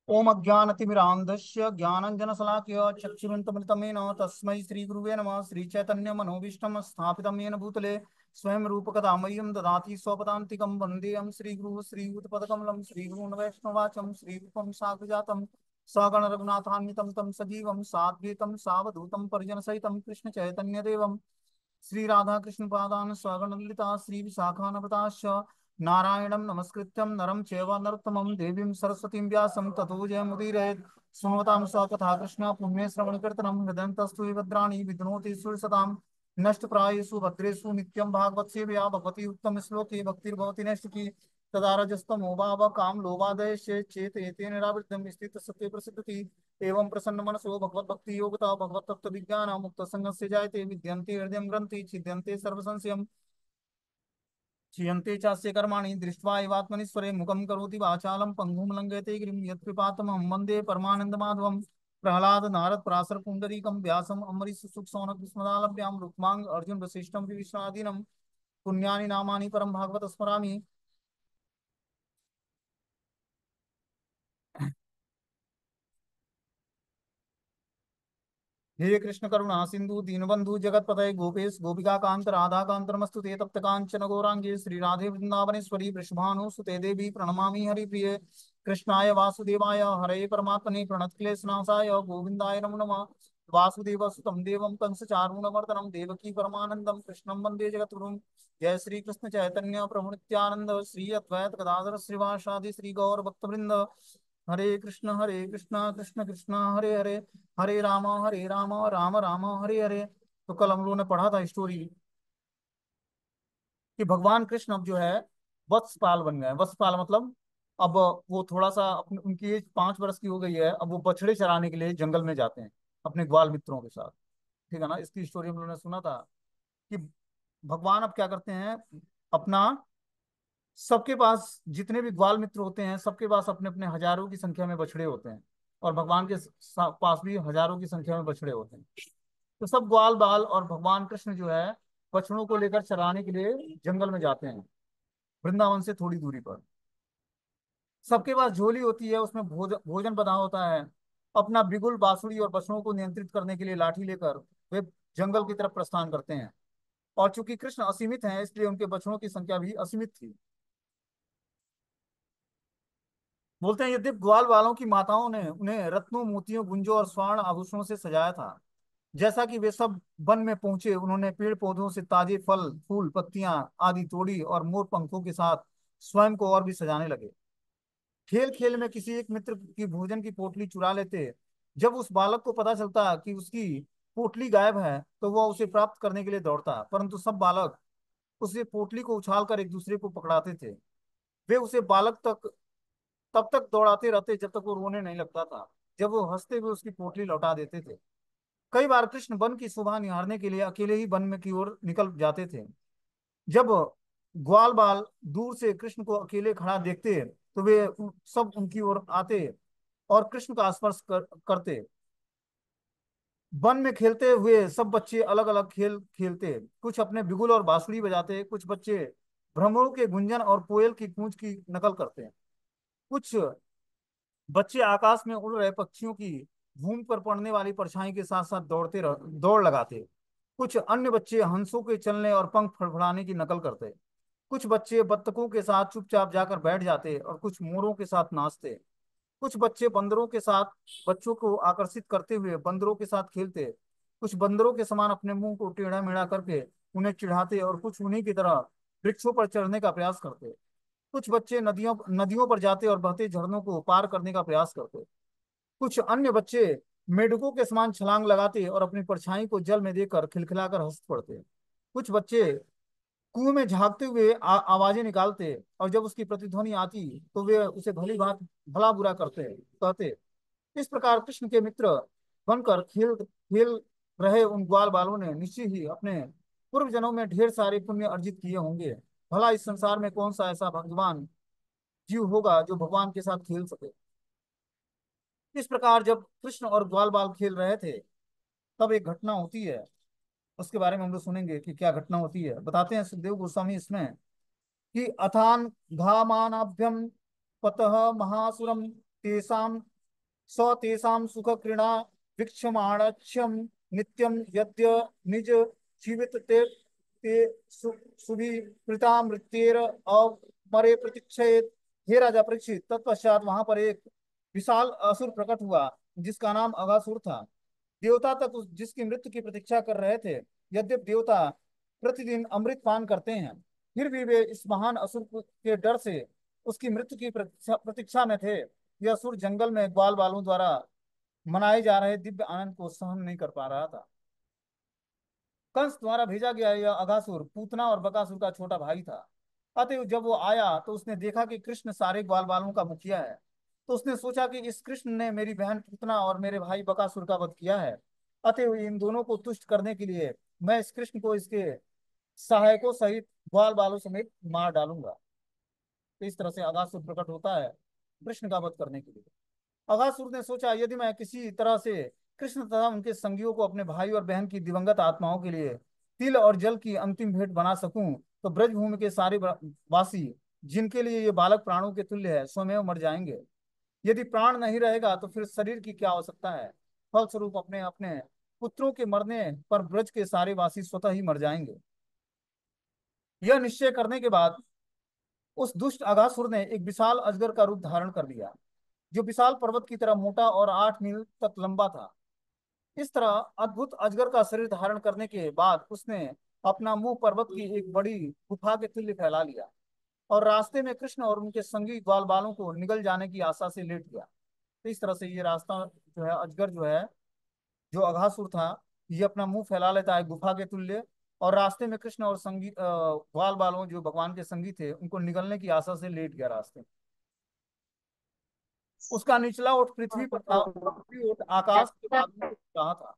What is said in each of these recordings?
ओम अज्ञानतिमिरान्धस्य ज्ञानञ्जनशलाकया चक्षुरुन्मिलितमेन तस्मै श्रीगुरुवे नमः। श्रीचैतन्यमनोभीष्टं स्थापितं येन भूतले स्वयं रूपकदा मह्यं ददाति स्वपदान्तिकं वन्देऽहं श्रीगुरुः श्रीयुतपदकमलं श्रीगुरून् वैष्णवाचं श्रीरूपं साग्रजातं सगण रघुनाथान्वितं तं सजीवं साद्वैतं सावधूतं परिजनसहितं कृष्णचैतन्यदेवं श्री राधा कृष्ण पादान स्वगण ललिता श्री विशाखानवताश्च नारायणं नमस्कृत्यं नरं चैव नरोत्तमं देवीं सरस्वतीं व्यासं ततो जयमुदीरयेत्। सुमतां स कथा कृष्ण पुण्ये श्रवणकीर्तनं हृदयन्तस्तु भद्राणि विद्नोति सुरसतां नष्टप्रायेषु भद्रेषु नित्यं भागवत सेवया भगवती उत्तम श्लोके भक्तिर्भवति नैष्टिकी तदा रजस्तमो भाव काम लोभादयस्य चेत एतेन निरावृतं स्थित सत्ये प्रसिद्धति एवं प्रसन्न मनसो भगवत भक्ति योगता भगवत तत्व विज्ञान मुक्त संगस्य जायते विद्यन्ते हृदय ग्रंथि छिद्यन्ते सर्व संशयम् क्षीयन्ते चास्य कर्माणि दृष्ट्वा एवात्मनीश्वरे मुखं करोति वाचालं पङ्गुं लङ्घयते गिरिं यत्कृपातमहं वन्दे परमानन्दमाधवं प्रह्लाद नारद पराशर पुण्डरीकं व्यासम् अम्बरीष सुख सौनक विस्मदालभ्यां रुक्मांग अर्जुन वसिष्ठं विश्वादीनं पुण्यानि नामानि परं भागवत स्मरामि। हे कृष्ण करुणा सिंधु दीनबंधु जगतपतये गोपेश गोपिका कांत राधा कांत नमस्तु ते तप्त कांचन गौरांगे श्री राधे वृंदावनेश्वरी वृषभानुसुते देवी प्रणमामि हरिप्रिये कृष्णाय वासुदेवाय हरे परमात्मने प्रणतक्लेशनाशाय गोविंदाय नमो नमः। वासुदेव सुतं देवं कंसचारूणमर्दनं देवकी परमानंदं कृष्णं वंदे जगद्गुरुं। जय श्री कृष्ण चैतन्य प्रभु नित्यानंद श्री अद्वैत गदाधर श्रीवासादि श्री गौर भक्तवृंद। हरे कृष्णा कृष्ण कृष्णा हरे हरे हरे राम राम राम हरे हरे। तो कल हम लोगों ने पढ़ा था स्टोरी कि भगवान कृष्ण अब जो है वत्सपाल बन गए। वत्सपाल मतलब अब वो थोड़ा सा अपने उनकी एज 5 वर्ष की हो गई है। अब वो बछड़े चराने के लिए जंगल में जाते हैं अपने ग्वाल मित्रों के साथ। ठीक है ना। इसकी स्टोरी हम लोगों ने सुना था कि भगवान अब क्या करते हैं। अपना सबके पास जितने भी ग्वाल मित्र होते हैं सबके पास अपने अपने हजारों की संख्या में बछड़े होते हैं। और भगवान के पास भी हजारों की संख्या में बछड़े होते हैं। तो सब ग्वाल बाल और भगवान कृष्ण जो है बछड़ों को लेकर चराने के लिए जंगल में जाते हैं वृंदावन से थोड़ी दूरी पर। सबके पास झोली होती है उसमें भोजन बना होता है। अपना बिगुल बांसुरी और बछड़ों को नियंत्रित करने के लिए लाठी लेकर वे जंगल की तरफ प्रस्थान करते हैं। और चूंकि कृष्ण असीमित हैं इसलिए उनके बछड़ों की संख्या भी असीमित थी। बोलते हैं यद्यप ग्वाल वालों की माताओं ने उन्हें रत्नों मोतियों गुंजों और स्वर्ण आभूषणों से सजाया था। जैसा कि वे सब वन में पहुंचे उन्होंने पेड़ पौधों से ताजे फल फूल पत्तियां आदि तोड़ी और मोर पंखों के साथ स्वयं को और भी सजाने लगे। खेल खेल में किसी एक मित्र की भोजन की पोटली चुरा लेते। जब उस बालक को पता चलता कि उसकी पोटली गायब है तो वह उसे प्राप्त करने के लिए दौड़ता, परंतु सब बालक उसे पोटली को उछालकर एक दूसरे को पकड़ाते थे। वे उसे बालक तक तब तक दौड़ाते रहते जब तक वो रोने नहीं लगता था। जब वो हंसते हुए उसकी पोटली लौटा देते थे। कई बार कृष्ण वन की शोभा निहारने के लिए अकेले ही वन में की ओर निकल जाते थे। जब ग्वाल बाल दूर से कृष्ण को अकेले खड़ा देखते तो वे सब उनकी ओर आते और कृष्ण का स्पर्श करते। वन में खेलते हुए सब बच्चे अलग अलग खेल खेलते। कुछ अपने बिगुल और बांसुरी बजाते, कुछ बच्चे भ्रमरों के गुंजन और कोयल की गूंज की नकल करते। कुछ बच्चे आकाश में उड़ रहे पक्षियों की भूमि पर पड़ने वाली परछाई के साथ साथ दौड़ लगाते। कुछ अन्य बच्चे हंसों के चलने और पंख फड़फड़ाने की नकल करते। कुछ बच्चे बत्तखों के साथ चुपचाप जाकर बैठ जाते और कुछ मोरों के साथ नाचते। कुछ बच्चे बंदरों के साथ बच्चों को आकर्षित करते हुए बंदरों के साथ खेलते। कुछ बंदरों के समान अपने मुंह को टेढ़ा मेढ़ा करके उन्हें चिढ़ाते और कुछ उन्हीं की तरह वृक्षों पर चढ़ने का प्रयास करते। कुछ बच्चे नदियों नदियों पर जाते और बहते झरनों को पार करने का प्रयास करते। कुछ अन्य बच्चे मेढकों के समान छलांग लगाते और अपनी परछाई को जल में देकर खिलखिलाकर हंस पड़ते। कुछ बच्चे कुएं में झांकते हुए आवाजें निकालते और जब उसकी प्रतिध्वनि आती तो वे उसे भली भांति भला बुरा करते कहते। इस प्रकार कृष्ण के मित्र बनकर खेल खेल रहे उन ग्वाल बालों ने निश्चय ही अपने पूर्व जन्मों में ढेर सारे पुण्य अर्जित किए होंगे। भला इस संसार में कौन सा ऐसा भगवान जीव होगा जो भगवान के साथ खेल सके। इस प्रकार जब कृष्ण और ग्वाल बाल खेल रहे थे तब एक घटना होती है। उसके बारे में हम लोग सुनेंगे कि क्या घटना होती है। बताते हैं सुखदेव गोस्वामी इसमें कि अथान घामानाभ्यम पतः महासुरम तेषाम स तेषां सुख क्रीड़ा वीक्षमाणक्ष्यम नित्यम यद्य निज जीवित ते सुभिकृता मृत्युर अमरे प्रतीक्षेत। हे राजा परीक्षित, तत्पश्चात वहां पर एक विशाल असुर प्रकट हुआ जिसका नाम अगासुर था। देवता तक जिसकी मृत्यु की प्रतीक्षा कर रहे थे। यद्यपि देवता प्रतिदिन अमृत पान करते हैं, फिर भी वे इस महान असुर के डर से उसकी मृत्यु की प्रतीक्षा प्रतीक्षा में थे। यह असुर जंगल में ग्वाल बालों द्वारा मनाए जा रहे दिव्य आनंद को सहन नहीं कर पा रहा था। कंस द्वारा भेजा गया यह अघासुर पूतना और बकासुर का छोटा भाई था। अतः जब वो आया तो उसने देखा कि कृष्ण सारे ग्वाल बालों का मुखिया है। तो उसने सोचा कि इस कृष्ण ने मेरी बहन पूतना और मेरे भाई बकासुर का वध किया है। अतः इन दोनों को तुष्ट करने के लिए मैं इस कृष्ण को इसके सहायकों सहित ग्वाल बालों समेत मार डालूंगा। तो इस तरह से अगासुर प्रकट होता है कृष्ण का वध करने के लिए। अगासुर ने सोचा, यदि मैं किसी तरह से कृष्ण तथा उनके संगियों को अपने भाई और बहन की दिवंगत आत्माओं के लिए तिल और जल की अंतिम भेंट बना सकूं, तो ब्रजभूमि के सारे वासी जिनके लिए ये बालक प्राणों के तुल्य है स्वयं मर जाएंगे। यदि प्राण नहीं रहेगा तो फिर शरीर की क्या आवश्यकता है। फलस्वरूप अपने अपने पुत्रों के मरने पर ब्रज के सारे वासी स्वतः ही मर जाएंगे। यह निश्चय करने के बाद उस दुष्ट अघासुर ने एक विशाल अजगर का रूप धारण कर लिया, जो विशाल पर्वत की तरह मोटा और 8 मील तक लंबा था। इस तरह अद्भुत अजगर का शरीर धारण करने के बाद उसने अपना मुंह पर्वत की एक बड़ी गुफा के तुल्य फैला लिया और रास्ते में कृष्ण और उनके संगी ग्वाल बालों को निगल जाने की आशा से लेट गया। तो इस तरह से ये रास्ता जो है, अजगर जो है, जो अघासुर था, ये अपना मुंह फैला लेता है गुफा के तुल्य और रास्ते में कृष्ण और संगी ग्वाल बालों जो भगवान के संगी थे उनको निगलने की आशा से लेट गया रास्ते में। उसका निचला ओठ पृथ्वी पर था, ऊपरी ओठ आकाश के बादलों में रहा था।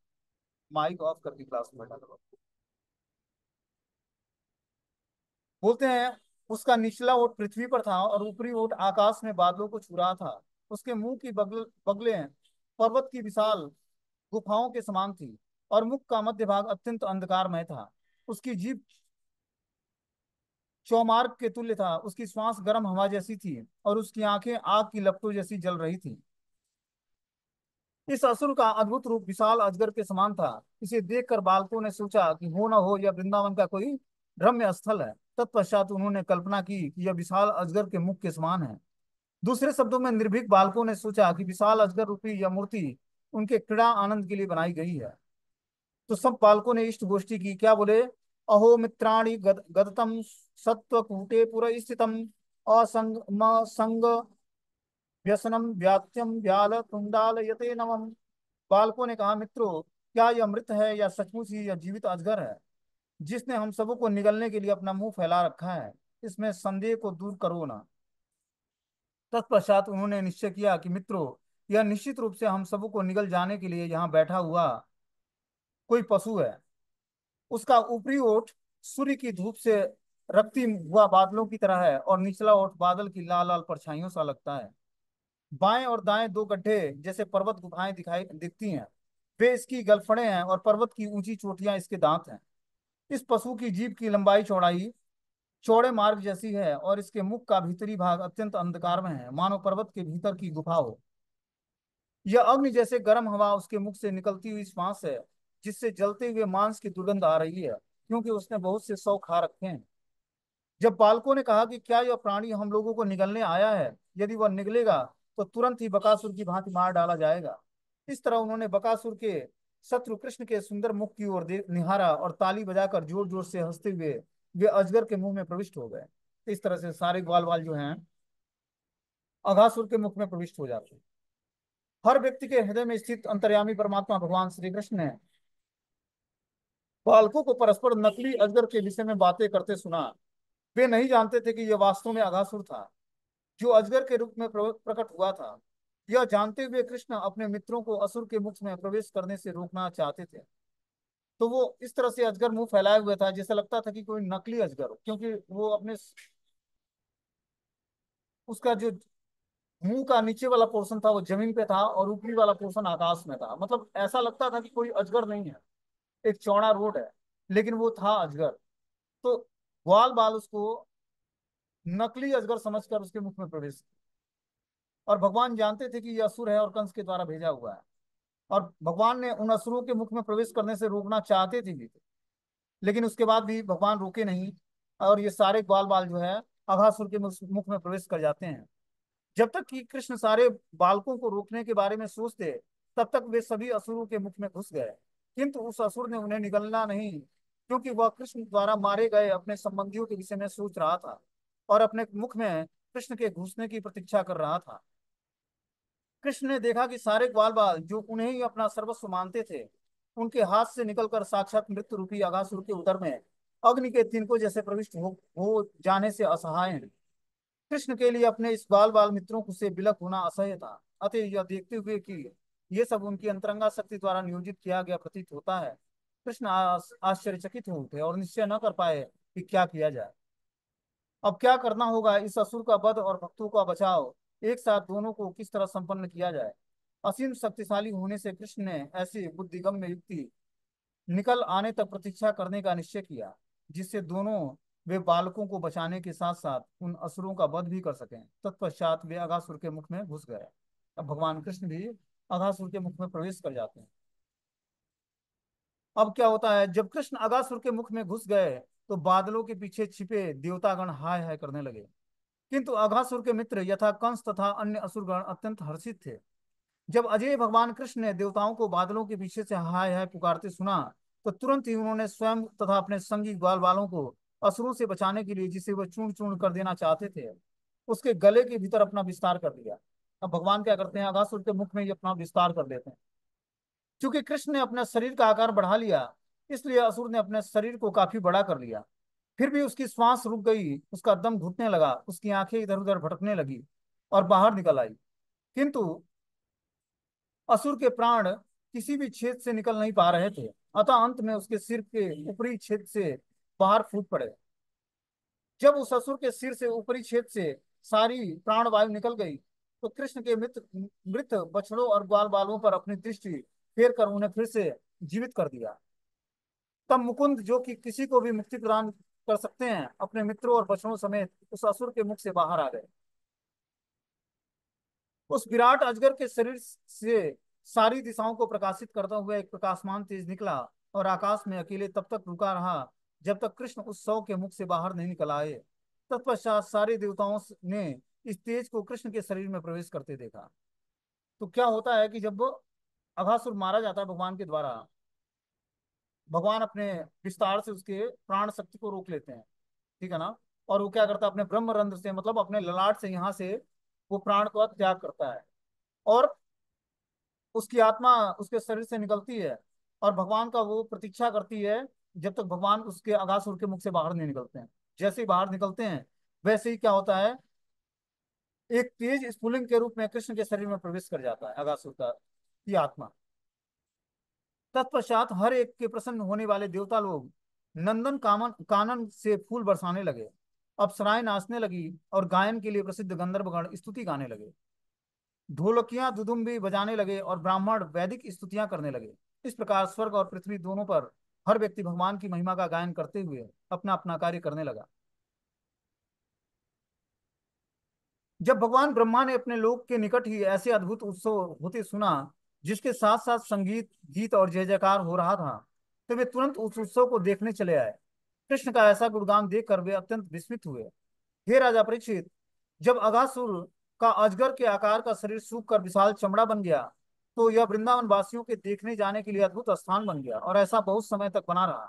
माइक ऑफ करके क्लास में बैठा था। बोलते हैं उसका निचला ओठ पृथ्वी पर था और ऊपरी ओठ आकाश में बादलों को छू रहा था। उसके मुंह की बगले पर्वत की विशाल गुफाओं के समान थी और मुख का मध्य भाग अत्यंत अंधकारमय था। उसकी जीभ चौमार्ग के तुल्य था। उसकी श्वास गर्म हवा जैसी थी और उसकी आंखें आग की लपटों जैसी जल रही थी। इस असुर का अद्भुत रूप विशाल अजगर के समान था। इसे देखकर बालकों ने सोचा कि हो न हो यह वृंदावन का कोई रम्य स्थल है। तत्पश्चात उन्होंने कल्पना की कि यह विशाल अजगर के मुख के समान है। दूसरे शब्दों में निर्भीक बालकों ने सोचा कि विशाल अजगर रूपी यह मूर्ति उनके क्रीड़ा आनंद के लिए बनाई गई है। तो सब बालकों ने इष्ट गोष्ठी की। क्या बोले? अहो मित्राणि गदतम सत्वकूटे पुर स्थितम असंग संग व्यसनम व्यात्यम व्याल कुंडाल यते नमः। बालकों ने कहा, मित्रों, क्या यह मृत है या सचमुच ही यह जीवित अजगर है जिसने हम सबों को निगलने के लिए अपना मुंह फैला रखा है? इसमें संदेह को दूर करो ना। तत्पश्चात उन्होंने निश्चय किया कि मित्रों, यह निश्चित रूप से हम सबों को निगल जाने के लिए यहाँ बैठा हुआ कोई पशु है। उसका ऊपरी ओठ सूर्य की धूप से रक्ती हुआ बादलों की तरह है और निचला ओठ बादल की लाल लाल परछाइयों सा लगता है। बाएं और दाएं दो गड्ढे जैसे पर्वत गुफाएं दिखाई दिखती हैं। वे इसकी गलफड़े हैं और पर्वत की ऊंची चोटियां इसके दांत हैं। इस पशु की जीभ की लंबाई चौड़ाई चौड़े मार्ग जैसी है और इसके मुख का भीतरी भाग अत्यंत अंधकार में है, मानो पर्वत के भीतर की गुफा हो। यह अग्नि जैसे गर्म हवा उसके मुख से निकलती हुई श्वास है जिससे जलते हुए मांस की दुर्गंध आ रही है, क्योंकि उसने बहुत से शव खा रखे हैं। जब बालकों ने कहा कि क्या यह प्राणी हम लोगों को निगलने आया है, यदि वह निगलेगा तो तुरंत ही बकासुर की भांति मार डाला जाएगा। इस तरह उन्होंने बकासुर के शत्रु कृष्ण के सुंदर मुख की ओर निहारा और ताली बजाकर जोर जोर से हंसते हुए वे अजगर के मुंह में प्रविष्ट हो गए। इस तरह से सारे ग्वाल बाल जो हैं अघासुर के मुख में प्रविष्ट हो जाते हैं। हर व्यक्ति के हृदय में स्थित अंतर्यामी परमात्मा भगवान श्री कृष्ण ने बालकों को परस्पर नकली अजगर के विषय में बातें करते सुना। वे नहीं जानते थे कि यह वास्तव में अघासुर था जो अजगर के रूप में प्रकट हुआ था। यह जानते हुए कृष्ण अपने मित्रों को असुर के मुख में प्रवेश करने से रोकना चाहते थे। तो वो इस तरह से अजगर मुंह फैलाए हुए था जैसे लगता था कि कोई नकली अजगर हो, क्योंकि वो अपने उसका जो मुंह का नीचे वाला पोर्शन था वो जमीन पे था और ऊपरी वाला पोर्शन आकाश में था। मतलब ऐसा लगता था कि कोई अजगर नहीं है, एक चौड़ा रोड है, लेकिन वो था अजगर। तो ग्वाल बाल उसको नकली अजगर समझकर उसके मुख में प्रवेश किया। और भगवान जानते थे कि यह असुर है और कंस के द्वारा भेजा हुआ है। और भगवान ने उन असुरों के मुख में प्रवेश करने से रोकना चाहते थे भी, लेकिन उसके बाद भी भगवान रुके नहीं। और ये सारे ग्वाल बाल जो है अघासुर के मुख में प्रवेश कर जाते हैं। जब तक कि कृष्ण सारे बालकों को रोकने के बारे में सोचते, तब तक वे सभी असुरों के मुख में घुस गए। किंतु उस असुर ने उन्हें निगलना नहीं, क्योंकि वह कृष्ण द्वारा मारे गए अपने संबंधियों के विषय में सोच रहा था और अपने मुख में कृष्ण के घुसने की प्रतीक्षा कर रहा था। कृष्ण ने देखा कि सारे ग्वाल बाल जो उन्हें ही अपना सर्वस्व मानते थे, उनके हाथ से निकलकर साक्षात मृत्यु रूपी अघासुर के उदर में अग्नि के तिनकों जैसे प्रविष्ट हो जाने से असहाय हैं। कृष्ण के लिए अपने इस बाल बाल मित्रों को से विलक होना असह्य था। अतः यह देखते हुए कि ये सब उनकी अंतरंगा शक्ति द्वारा नियोजित किया गया प्रतीत होता है, कृष्ण आश्चर्यचकित हो उठे और निश्चय न कर पाए कि क्या किया जाए। अब क्या करना होगा, इस असुर का वध और भक्तों का बचाव एक साथ दोनों को किस तरह संपन्न किया जाए। असीम शक्तिशाली होने से कृष्ण ने ऐसी बुद्धिगम्य युक्ति निकल आने तक प्रतीक्षा करने का निश्चय किया, जिससे दोनों वे बालकों को बचाने के साथ साथ उन असुरों का वध भी कर सकें। तत्पश्चात वे अघासुर के मुख में घुस गए। अब भगवान कृष्ण भी अघासुर के मुख में प्रवेश कर जाते हैं। अब क्या होता है, जब कृष्ण अघासुर के मुख में घुस गए तो बादलों के पीछे छिपे देवतागण हाय हाय करने लगे। किंतु अघासुर के मित्र यथा कंस तथा अन्य असुरगण अत्यंत हर्षित थे। जब अजय भगवान कृष्ण ने देवताओं को बादलों के पीछे से हाय हाय पुकारते सुना, तो तुरंत ही उन्होंने स्वयं तथा अपने संगी ग्वाल बालों को असुरों से बचाने के लिए, जिसे वह चूर्ण चूर्ण कर देना चाहते थे, उसके गले के भीतर अपना विस्तार कर दिया। अब भगवान क्या करते हैं, अघासुर के मुख में ही अपना विस्तार कर देते हैं। क्योंकि कृष्ण ने अपना शरीर का आकार बढ़ा लिया, इसलिए असुर ने अपने शरीर को काफी बड़ा कर लिया। फिर भी उसकी श्वास रुक गई, उसका दम घुटने लगा, उसकी आंखें इधर उधर भटकने लगी और बाहर निकल आई। किंतु असुर के प्राण किसी भी छेद से निकल नहीं पा रहे थे। अतः अंत में उसके सिर के ऊपरी छेद से बाहर फूट पड़े। जब उस असुर के सिर से ऊपरी छेद से सारी प्राण वायु निकल गई, तो कृष्ण के मृत मृत बछड़ों और ग्वाल बालों पर अपनी दृष्टि फेर कर उन्हें फिर से जीवित कर दिया। तब मुकुंद, जो कि किसी को भी मुक्ति प्रदान कर सकते हैं, अपने मित्रों और बछड़ों समेत उस असुर के मुख से बाहर आ गए। उस विराट अजगर के शरीर से सारी दिशाओं को प्रकाशित करता हुआ एक प्रकाशमान तेज निकला और आकाश में अकेले तब तक रुका रहा जब तक कृष्ण उस सौ के मुख से बाहर नहीं निकल आए। तत्पश्चात सारे देवताओं ने इस तेज को कृष्ण के शरीर में प्रवेश करते देखा। तो क्या होता है कि जब अघासुर मारा जाता है भगवान के द्वारा, भगवान अपने विस्तार से उसके प्राण शक्ति को रोक लेते हैं, ठीक है ना। और वो क्या करता है, अपने ब्रह्म रंध्र से, मतलब अपने ललाट से यहाँ से वो प्राण का त्याग करता है। और उसकी आत्मा उसके शरीर से निकलती है और भगवान का वो प्रतीक्षा करती है जब तक भगवान उसके अघासुर के मुख से बाहर नहीं निकलते हैं। जैसे ही बाहर निकलते हैं, वैसे ही क्या होता है, एक तेज स्फुलिंग के रूप में कृष्ण के शरीर में प्रवेश कर जाता है अघासुर का की आत्मा। तत्पश्चात हर एक के प्रसन्न होने वाले देवता लोग नंदन कामन कानन से फूल बरसाने लगे। अप्सराएं नाचने लगी और गायन के लिए प्रसिद्ध गंधर्वगण स्तुति गाने लगे। ढोलकियां दुदुम्बी बजाने लगे और ब्राह्मण वैदिक स्तुतियां करने लगे। इस प्रकार स्वर्ग और पृथ्वी दोनों पर हर व्यक्ति भगवान की महिमा का गायन करते हुए अपना अपना कार्य करने लगा। जब भगवान ब्रह्मा ने अपने लोक के निकट ही ऐसे अद्भुत उत्सव होते सुना, जिसके साथ साथ संगीत गीत और जय जयकार हो रहा था, तो वे तुरंत उस उत्सव को देखने चले आए। कृष्ण का ऐसा गुणगान देखकर वे अत्यंत विस्मित हुए। हे राजा परीक्षित, जब अघासुर का अजगर के आकार का शरीर सूख कर विशाल चमड़ा बन गया, तो यह वृंदावन वासियों के देखने जाने के लिए अद्भुत स्थान बन गया और ऐसा बहुत समय तक बना रहा।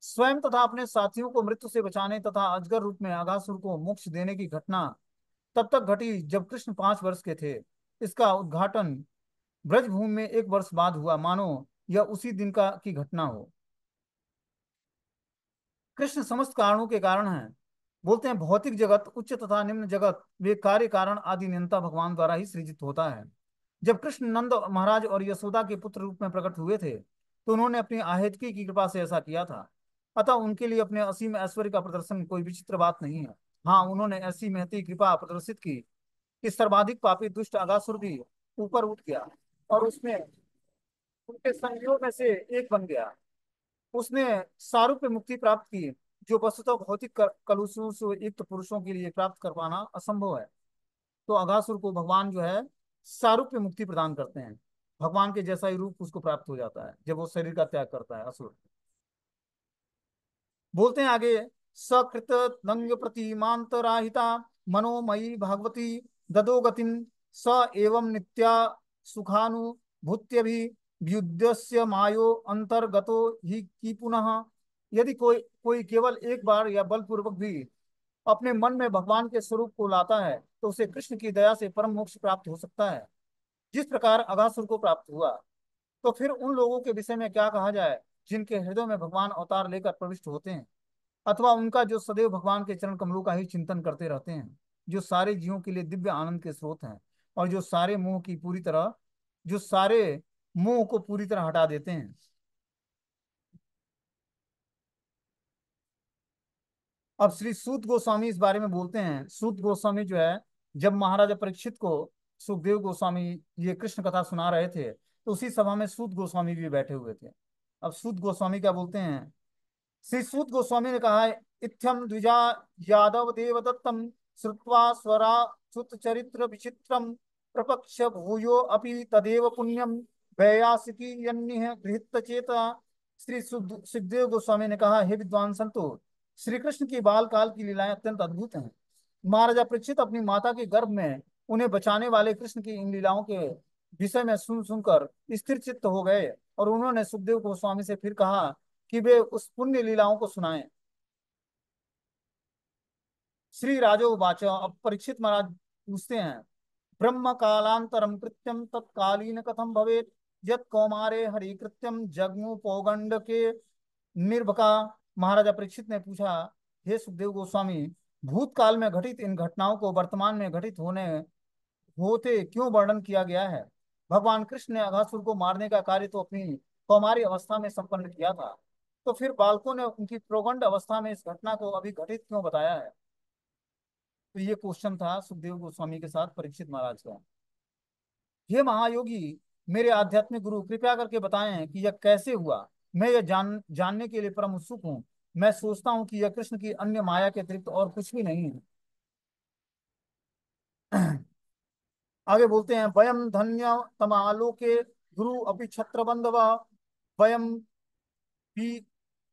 स्वयं तथा अपने साथियों को मृत्यु से बचाने तथा अजगर रूप में अघासुर को मोक्ष देने की घटना तब तक घटी जब कृष्ण 5 वर्ष के थे। इसका उद्घाटन ब्रजभूमि में 1 वर्ष बाद हुआ, मानो यह उसी दिन का की घटना हो। कृष्ण समस्त कारणों के कारण हैं। बोलते हैं भौतिक जगत, उच्च तथा निम्न जगत, वे कार्य कारण आदि नियंता भगवान द्वारा ही सृजित होता है। जब कृष्ण नंद महाराज और यशोदा के पुत्र रूप में प्रकट हुए थे, तो उन्होंने अपनी आहेतकी की कृपा से ऐसा किया था। अतः उनके लिए अपने असीम ऐश्वर्य का प्रदर्शन कोई विचित्र बात नहीं है। हाँ, उन्होंने ऐसी महती कृपा प्रदर्शित की कि सर्वाधिक पापी दुष्ट अगासुर भी ऊपर उठ गया और उसमें उनके संगियों में से एक बन गया। उसने सारूप्य मुक्ति प्राप्त की, जो वस्तुतः भौतिक कलुषों से युक्त पुरुषों के लिए प्राप्त कर पाना असंभव है। तो अघासुर को भगवान जो है सारूप्य मुक्ति प्रदान करते हैं। भगवान के जैसा ही रूप उसको प्राप्त हो जाता है जब वो शरीर का त्याग करता है असुर। बोलते हैं आगे, सकृत नंग प्रतिमांतराहिता मनोमयी भगवती ददो गतिम स एवं नित्या सुखानुभूत्य भी व्युद्यस्य मायो अंतर्गतो ही की पुनः। यदि कोई कोई केवल एक बार या बलपूर्वक भी अपने मन में भगवान के स्वरूप को लाता है तो उसे कृष्ण की दया से परम मोक्ष प्राप्त हो सकता है, जिस प्रकार अघासुर को प्राप्त हुआ। तो फिर उन लोगों के विषय में क्या कहा जाए जिनके हृदय में भगवान अवतार लेकर प्रविष्ट होते हैं, अथवा उनका जो सदैव भगवान के चरण कमलों का ही चिंतन करते रहते हैं, जो सारे जीवों के लिए दिव्य आनंद के स्रोत हैं, और जो सारे मोह को पूरी तरह हटा देते हैं। अब श्री सूत गोस्वामी इस बारे में बोलते हैं। सूत गोस्वामी जो है, जब महाराजा परीक्षित को सुखदेव गोस्वामी ये कृष्ण कथा सुना रहे थे तो उसी सभा में सूत गोस्वामी भी बैठे हुए थे। अब सूत गोस्वामी क्या बोलते हैं, श्री सूत गोस्वामी ने कहा है, इत्थम द्विजा यादव देवदत्तम श्रुत्वा स्वरा सुत चरित्र विचित्रम प्रपक्ष भूयो अपि तदेव पुण्यम वैयासिकी यन्निह गृहीत चेता। श्री सुखदेव गोस्वामी ने कहा, हे विद्वान संतो, श्री कृष्ण की बाल काल की लीलाएं अत्यंत अद्भुत हैं। महाराजा परीक्षित अपनी माता के गर्भ में उन्हें बचाने वाले कृष्ण की इन लीलाओं के विषय में सुन सुनकर स्थिर चित्त हो गए, और उन्होंने सुखदेव गोस्वामी से फिर कहा कि वे उस पुण्य लीलाओं को सुनाएं। श्री राजोवाच, अब परीक्षित महाराज पूछते हैं, ब्रह्म कालांतरम कृत्यम तत्कालीन कथम भवेत यत कौमारे हरि कृत्यम जगमु पौगंड के निर्भका। महाराजा परीक्षित ने पूछा, हे सुखदेव गोस्वामी, भूतकाल में घटित इन घटनाओं को वर्तमान में घटित होने होते क्यों वर्णन किया गया है। भगवान कृष्ण ने अघासुर को मारने का कार्य तो अपनी कौमारी अवस्था में संपन्न किया था, तो फिर बालकों ने उनकी प्रौगंड अवस्था में इस घटना को अभी घटित क्यों बताया है। तो ये क्वेश्चन था सुखदेव गोस्वामी के साथ परीक्षित महाराज का। हे महायोगी, मेरे आध्यात्मिक गुरु, कृपया करके बताएं कि यह कैसे हुआ। मैं यह जानने के लिए परम उत्सुक हूँ। मैं सोचता हूँ कि यह कृष्ण की अन्य माया के अतिरिक्त और कुछ भी नहीं है। आगे बोलते हैं, वयम धन्य तमालोके गुरु अपि छत्र बंधव वयम भी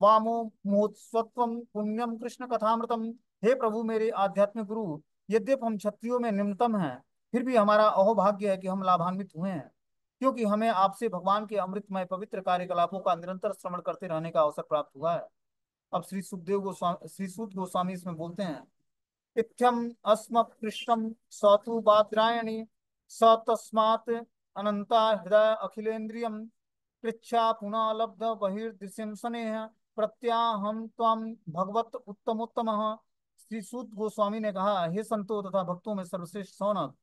वामो महोत्सवत्वम पुण्यम कृष्ण कथामृतम। हे प्रभु मेरे आध्यात्मिक गुरु, यद्यपि हम क्षत्रियों में निम्नतम हैं, फिर भी हमारा अहोभाग्य है कि हम लाभान्वित हुए हैं, क्योंकि हमें आपसे भगवान के अमृतमय पवित्र कार्यकलापों का निरंतर श्रवण करते रहने का अवसर प्राप्त हुआ है। अब श्री सूत गोस्वामी इसमें बोलते हैं, इत्थम अस्मत्कृष्टम सतु बाद्रायणी स तस्मात् अनंता हृदय अखिलेन्द्रियम पृच्छा पुनः लब्ध बहिर्दृश्यम स्नेह प्रत्याहम त्वम भगवत उत्तमोत्तम। श्री सूत गोस्वामी ने कहा, हे संतो तथा भक्तों में सर्वश्रेष्ठ सौनक,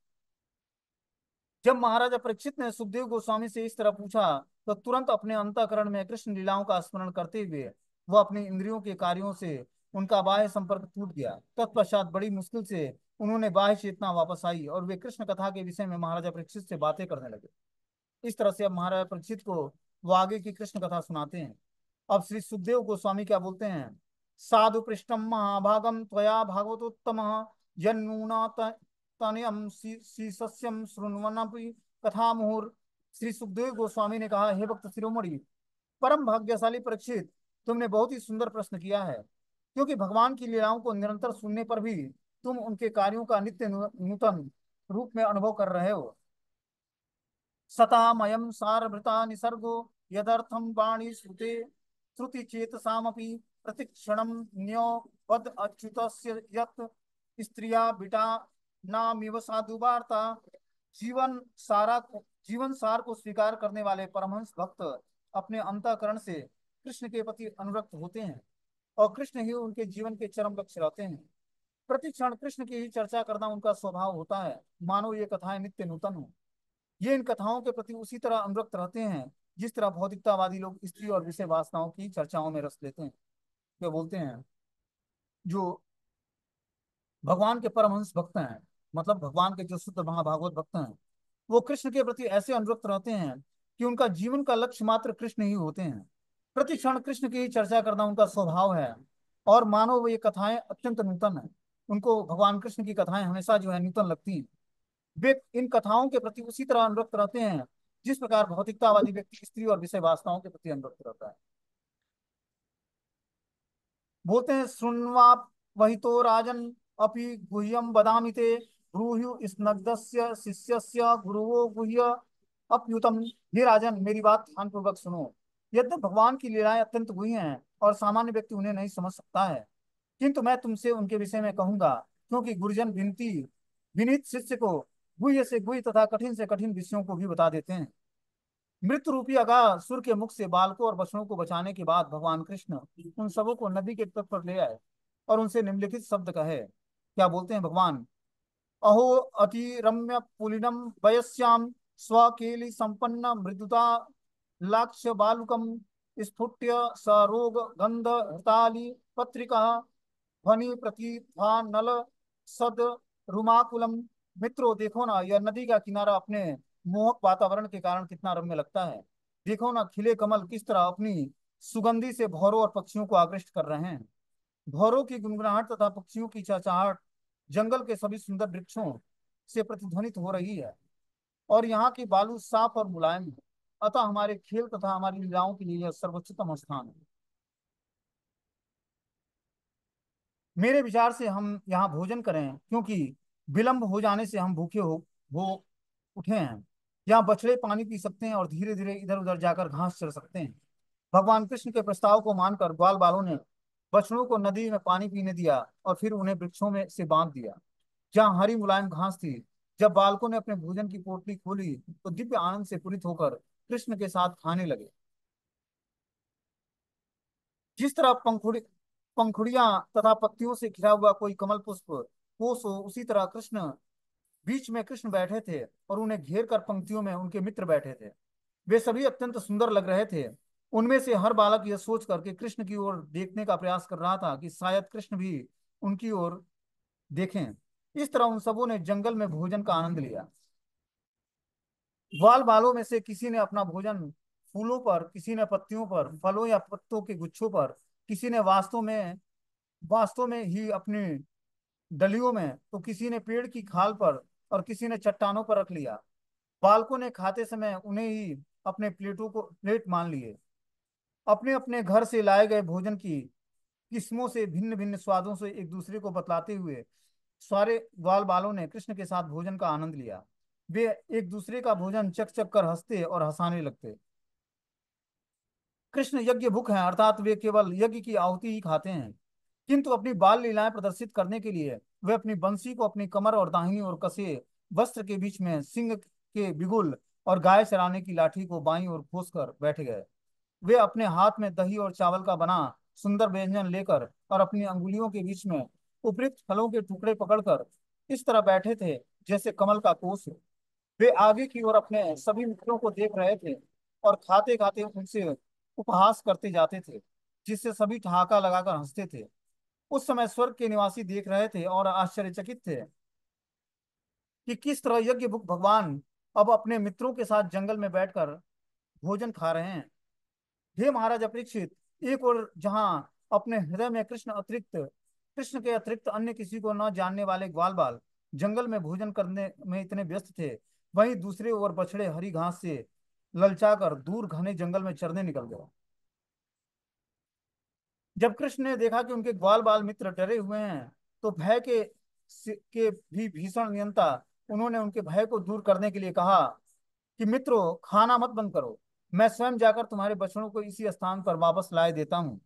जब महाराजा परीक्षित ने सुखदेव गोस्वामी से इस तरह पूछा तो तुरंत अपने अंतःकरण में कृष्ण लीलाओं का स्मरण करते हुए वह अपनी इंद्रियों के कार्यों से उनका बाह्य संपर्क टूट गया। तत्पश्चात बड़ी मुश्किल से उन्होंने बाह्य चेतना वापस आई और वे कृष्ण कथा के विषय में महाराजा परीक्षित से बातें करने लगे। इस तरह से अब महाराजा परीक्षित को वो आगे की कृष्ण कथा सुनाते हैं। अब श्री सुखदेव गोस्वामी क्या बोलते हैं, साधु पृष्ठम महाभागम त्वया भागवतोत्तम यन्नूना तनयम शीसस्यम शृण्वन्नपि कथा मुहुर। श्री सुखदेव गोस्वामी ने कहा, हे भक्त शिरोमणि, परम भाग्यशाली परीक्षित, तुमने बहुत ही सुंदर प्रश्न किया है, क्योंकि भगवान की लीलाओं को निरंतर सुनने पर भी तुम उनके कार्यों का नित्य नूतन रूप में अनुभव कर रहे हो। सतामयम सारभृता निसर्गो यदर्थम वाणी श्रुते श्रुति चेतसामपि प्रतिक्षणम न्यो वद अच्युतस्य यत् स्त्रिया बिटा नामिव साधु वार्ता। जीवन जीवन सार को स्वीकार करने वाले परमहंस भक्त अपने अंतःकरण से कृष्ण के प्रति अनुरक्त होते हैं, और कृष्ण ही उनके जीवन के चरम लक्ष्य रहते हैं। प्रतिक्षण कृष्ण की ही चर्चा करना उनका स्वभाव होता है, मानो ये कथाएं नित्य नूतन हो। ये इन कथाओं के प्रति उसी तरह अनुरक्त रहते हैं जिस तरह भौतिकतावादी लोग स्त्री और विषय वासनाओं की चर्चाओं में रस लेते हैं। क्या बोलते हैं, जो भगवान के परमहंस भक्त हैं, मतलब भगवान के जो शुद्ध महाभागवत भक्त हैं, वो कृष्ण के प्रति ऐसे अनुरक्त रहते हैं कि उनका जीवन का लक्ष्य मात्र कृष्ण ही होते हैं। प्रति क्षण कृष्ण की ही चर्चा करना उनका स्वभाव है, और मानो वो ये कथाएं अत्यंत नूतन है, उनको भगवान कृष्ण की कथाएं हमेशा जो है नूतन लगती हैं। वे इन कथाओं के प्रति उसी तरह अनुरक्त रहते हैं जिस प्रकार भौतिकतावादी व्यक्ति स्त्री और विषय वासनाओं के प्रति अनुरक्त रहता है। बोलते हैं, शृण्वा वही तो राजन अपि गुह्यम बदामि ते ब्रूहि स्नग्धस्य शिष्यस्य गुरुवो गुह्य अप्युतम। हे राजन, मेरी बात ध्यान पूर्वक सुनो। यद्यपि भगवान की लीलाएं अत्यंत गुह्य हैं और सामान्य व्यक्ति उन्हें नहीं समझ सकता है, किंतु मैं तुमसे उनके विषय में कहूंगा, क्योंकि गुरुजन विनीत शिष्य को गुह्य से गुह्य तथा कठिन से कठिन विषयों को भी बता देते हैं। मृत्यु रूपी अगासुर के मुख से बालकों और बछड़ों को बचाने के बाद भगवान कृष्ण उन सबों को नदी के तट पर ले आए और उनसे निम्नलिखित शब्द कहे। क्या बोलते हैं भगवान? अहो अति रम्य पुलिनम वयस्याम स्वकेली संपन्न मृदुता लाक्ष्य बालुकम स्फुट्य सरोग गंध हृताली पत्रिका ध्वनि प्रतिभा नल सद रुमाकुलम। मित्रों, देखो ना, यह नदी का किनारा अपने मोहक वातावरण के कारण कितना रम्य लगता है। देखो ना, खिले कमल किस तरह अपनी सुगंधि से भौरों और पक्षियों को आकृष्ट कर रहे हैं। भौरों की गुनगुनाहट तथा पक्षियों की चहचहाट जंगल के सभी सुंदर वृक्षों से प्रतिध्वनित हो रही है, और यहाँ की बालू साफ और मुलायम है। अतः हमारे खेल तथा हमारी लीलाओं के लिए यह सर्वोच्चतम स्थान है। मेरे विचार से हम यहाँ भोजन करें, क्योंकि विलंब हो जाने से हम भूखे हो उठे हैं। यहाँ बछड़े पानी पी सकते हैं और धीरे धीरे इधर उधर जाकर घास चर सकते हैं। भगवान कृष्ण के प्रस्ताव को मानकर ग्वाल बालों ने बछड़ों को नदी में पानी पीने दिया और फिर उन्हें वृक्षों में से बांध दिया जहाँ हरी मुलायम घास थी। जब बालकों ने अपने भोजन की पोटली खोली तो दिव्य आनंद से पूरित होकर कृष्ण के साथ खाने लगे। जिस तरह पंखुड़ियां तथा पत्तियों से घिरा हुआ कोई कमल पुष्प कोस हो, उसी तरह कृष्ण बीच में कृष्ण बैठे थे और उन्हें घेर कर पंक्तियों में उनके मित्र बैठे थे। वे सभी अत्यंत सुंदर लग रहे थे। उनमें से हर बालक यह सोच करके कृष्ण की ओर देखने का प्रयास कर रहा था कि शायद कृष्ण भी उनकी ओर देखें। इस तरह उन सबों ने जंगल में भोजन का आनंद लिया। ग्वाल बालों में से किसी ने अपना भोजन फूलों पर, किसी ने पत्तियों पर, फलों या पत्तों के गुच्छों पर, किसी ने वास्तव में ही अपनी डलियों में, तो किसी ने पेड़ की खाल पर और किसी ने चट्टानों पर रख लिया। बालकों ने खाते समय उन्हें ही अपने प्लेट मान लिए। अपने अपने घर से लाए गए भोजन की किस्मों से भिन्न भिन्न स्वादों से एक दूसरे को बतलाते हुए सारे ग्वाल बालों ने कृष्ण के साथ भोजन का आनंद लिया। वे एक दूसरे का भोजन चख चख कर हंसते और हंसाने लगते। कृष्ण यज्ञ भुक हैं, अर्थात वे केवल यज्ञ की आहुति ही खाते हैं, किंतु अपनी बाल लीलाएं प्रदर्शित करने के लिए वे अपनी बंसी को अपनी कमर और दाहिनी ओर कसे वस्त्र के बीच में सिंह के बिगुल और गाय चराने की लाठी को बाईं ओर खोस कर बैठ गए। वे अपने हाथ में दही और चावल का बना सुंदर व्यंजन लेकर और अपनी अंगुलियों के बीच में उपयुक्त फलों के टुकड़े पकड़कर इस तरह बैठे थे जैसे कमल का कोष हो। वे आगे की ओर अपने सभी मित्रों को देख रहे थे और खाते खाते उनसे उपहास करते जाते थे, जिससे सभी ठहाका लगाकर हंसते थे। उस समय स्वर्ग के निवासी देख रहे थे और आश्चर्यचकित थे कि किस तरह यज्ञ भगवान अब अपने मित्रों के साथ जंगल में बैठकर भोजन खा रहे हैं। हे महाराज परीक्षित, एक और जहां अपने हृदय में कृष्ण के अतिरिक्त अन्य किसी को न जानने वाले ग्वाल बाल जंगल में भोजन करने में इतने व्यस्त थे, वहीं दूसरे ओर बछड़े हरी घास से ललचाकर दूर घने जंगल में चरने निकल गए। जब कृष्ण ने देखा कि उनके ग्वाल बाल मित्र डरे हुए हैं, तो भय के भी भीषण नियंता उन्होंने उनके भय को दूर करने के लिए कहा कि मित्रों, खाना मत बंद करो, मैं स्वयं जाकर तुम्हारे बछड़ों को इसी स्थान पर वापस लाए देता हूँ।